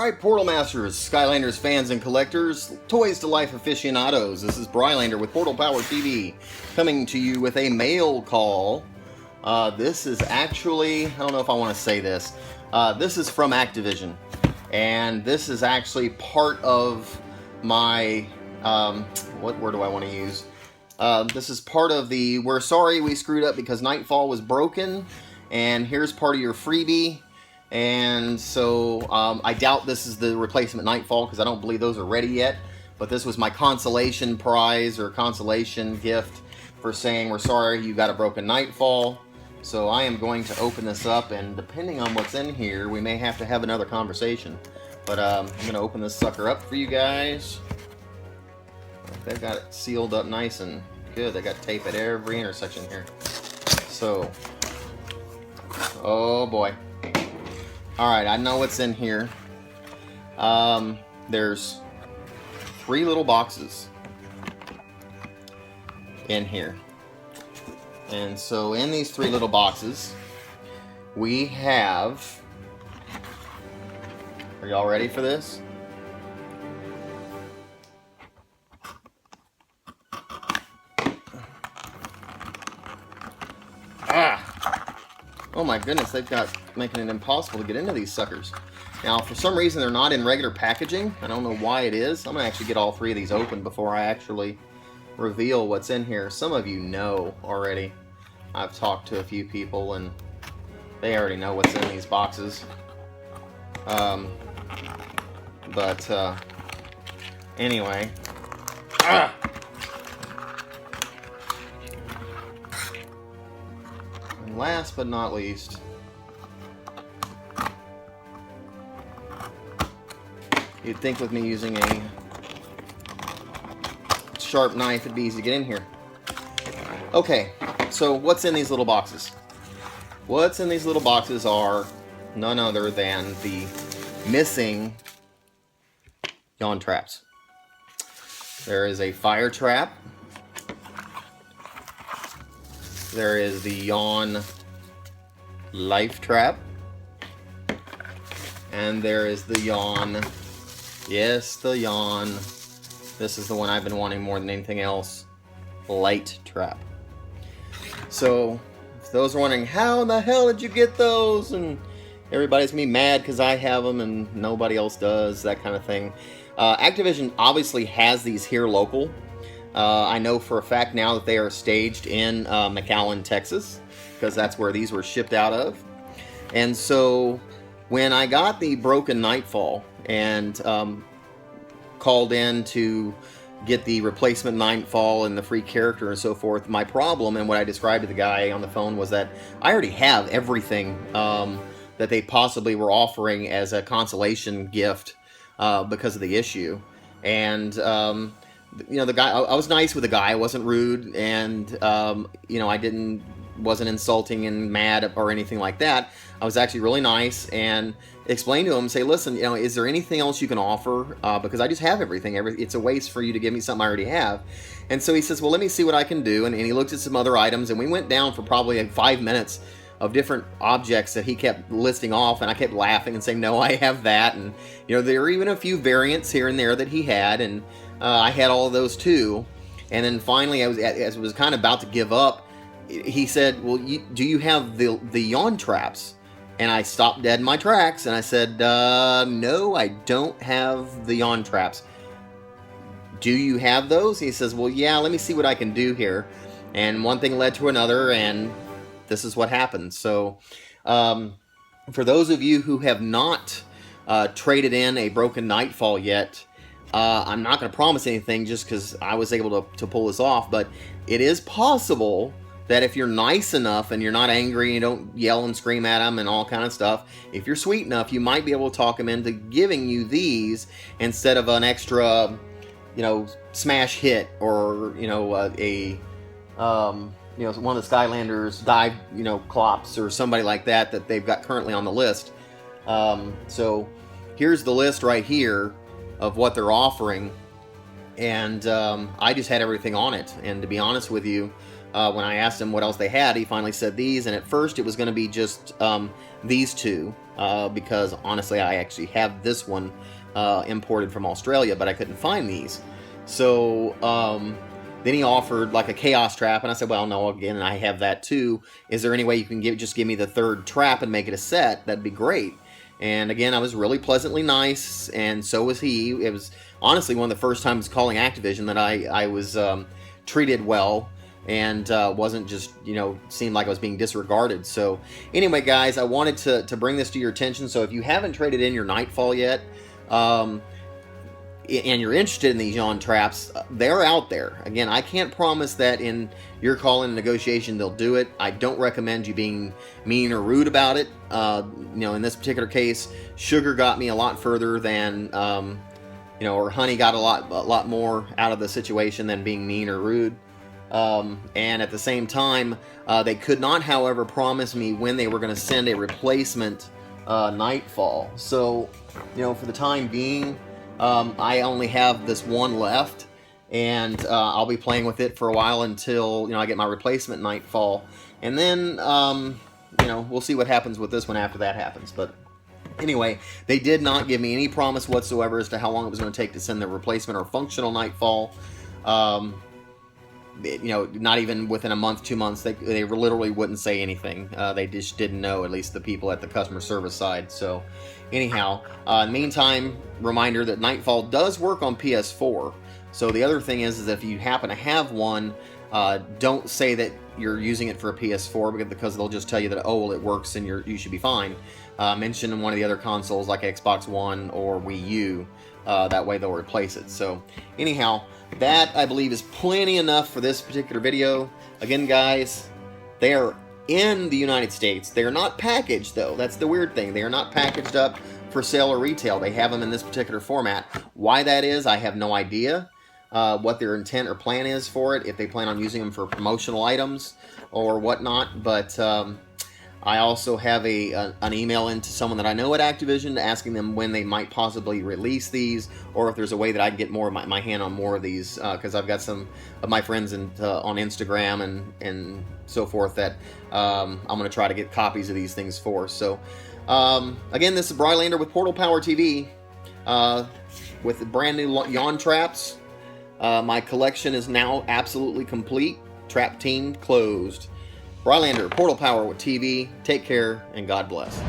Alright, Portal Masters, Skylanders fans and collectors, Toys to Life aficionados, this is Brylander with Portal Power TV, coming to you with a mail call. This is actually, I don't know if I want to say this, this is from Activision, and this is actually part of my, what word do I want to use? This is part of the, we're sorry we screwed up because Nightfall was broken, and here's part of your freebie. And so I doubt this is the replacement Nightfall because I don't believe those are ready yet. But this was my consolation prize or consolation gift for saying we're sorry you got a broken Nightfall. So I am going to open this up, and depending on what's in here, we may have to have another conversation. But I'm going to open this sucker up for you guys. They've got it sealed up nice and good. They got tape at every intersection here. So, oh boy. Alright, I know what's in here. There's 3 little boxes in here. And so in these 3 little boxes, we have... Are y'all ready for this? Oh my goodness, they've got making it impossible to get into these suckers. Now, for some reason, they're not in regular packaging. I don't know why it is. I'm going to actually get all 3 of these open before I actually reveal what's in here. Some of you know already. I've talked to a few people, and they already know what's in these boxes. Anyway. Last but not least, you'd think with me using a sharp knife it'd be easy to get in here. Okay, so what's in these little boxes? What's in these little boxes are none other than the missing YAWN Traps. There is a fire trap. There is the YAWN Life Trap. And there is the YAWN, yes, the YAWN, this is the one I've been wanting more than anything else, Light Trap. So, if those are wondering, how in the hell did you get those? And everybody's going to be mad because I have them and nobody else does, that kind of thing. Activision obviously has these here local. I know for a fact now that they are staged in McAllen, Texas, because that's where these were shipped out of. And so when I got the broken Nightfall and called in to get the replacement Nightfall and the free character and so forth, my problem and what I described to the guy on the phone was that I already have everything that they possibly were offering as a consolation gift because of the issue. And you know, the guy, I was nice with the guy. I wasn't rude, and you know, I wasn't insulting and mad or anything like that. I was actually really nice and explained to him, say, listen, you know, is there anything else you can offer? Because I just have everything. It's a waste for you to give me something I already have. And so he says, well, let me see what I can do. And he looked at some other items, and we went down for probably like 5 minutes of different objects that he kept listing off, and I kept laughing and saying, no, I have that. And you know, there were even a few variants here and there that he had, and I had all of those too. And then finally, as I was kind of about to give up, he said, well, do you have the YAWN Traps? And I stopped dead in my tracks, and I said, no, I don't have the YAWN Traps. Do you have those? He says, well, yeah, let me see what I can do here. And one thing led to another, and this is what happened. So for those of you who have not traded in a broken Nightfall yet, I'm not going to promise anything just because I was able to pull this off, but it is possible that if you're nice enough and you're not angry, you don't yell and scream at them and all kind of stuff, if you're sweet enough, you might be able to talk them into giving you these instead of an extra, you know, smash hit or, you know, you know, one of the Skylanders dive, you know, clops or somebody like that they've got currently on the list. So here's the list right here of what they're offering, and I just had everything on it. And to be honest with you, When I asked him what else they had, he finally said these, and at first it was going to be just these two, because honestly I actually have this one imported from Australia, but I couldn't find these. So then he offered like a chaos trap, and I said, well, no, again, I have that too. Is there any way you can just give me the third trap and make it a set? That'd be great. And again, I was really pleasantly nice, and so was he. It was honestly one of the first times calling Activision that I was treated well, and wasn't just, you know, seemed like I was being disregarded. So anyway, guys, I wanted to bring this to your attention. So if you haven't traded in your Nightfall yet, and you're interested in these YAWN traps, they're out there. Again, I can't promise that in your call in negotiation they'll do it. I don't recommend you being mean or rude about it. You know, in this particular case, sugar got me a lot further than, you know, or honey got a lot more out of the situation than being mean or rude. And at the same time, they could not, however, promise me when they were going to send a replacement Nightfall. So, you know, for the time being, I only have this one left, and I'll be playing with it for a while until, you know, I get my replacement Nightfall, and then you know, we'll see what happens with this one after that happens. But anyway, they did not give me any promise whatsoever as to how long it was going to take to send the replacement or functional Nightfall. You know, not even within a month, 2 months, they literally wouldn't say anything. They just didn't know, at least the people at the customer service side. So anyhow, in the meantime, reminder that Nightfall does work on PS4. So the other thing is if you happen to have one, don't say that you're using it for a PS4, because they'll just tell you that, oh, well, it works and you should be fine. Mention one of the other consoles like Xbox One or Wii U. That way they'll replace it. So anyhow, that I believe is plenty enough for this particular video. Again, guys, they are in the United States. They are not packaged, though. That's the weird thing. They are not packaged up for sale or retail. They have them in this particular format. Why that is, I have no idea. What their intent or plan is for it, if they plan on using them for promotional items or whatnot. But I also have an email into someone that I know at Activision asking them when they might possibly release these, or if there's a way that I can get more of my hand on more of these, because I've got some of my friends on Instagram and so forth that I'm going to try to get copies of these things for. So again, this is Brylander with Portal Power TV with the brand new YAWN Traps. My collection is now absolutely complete. Trap Team closed. Brylander, Portal Power with TV. Take care, and God bless.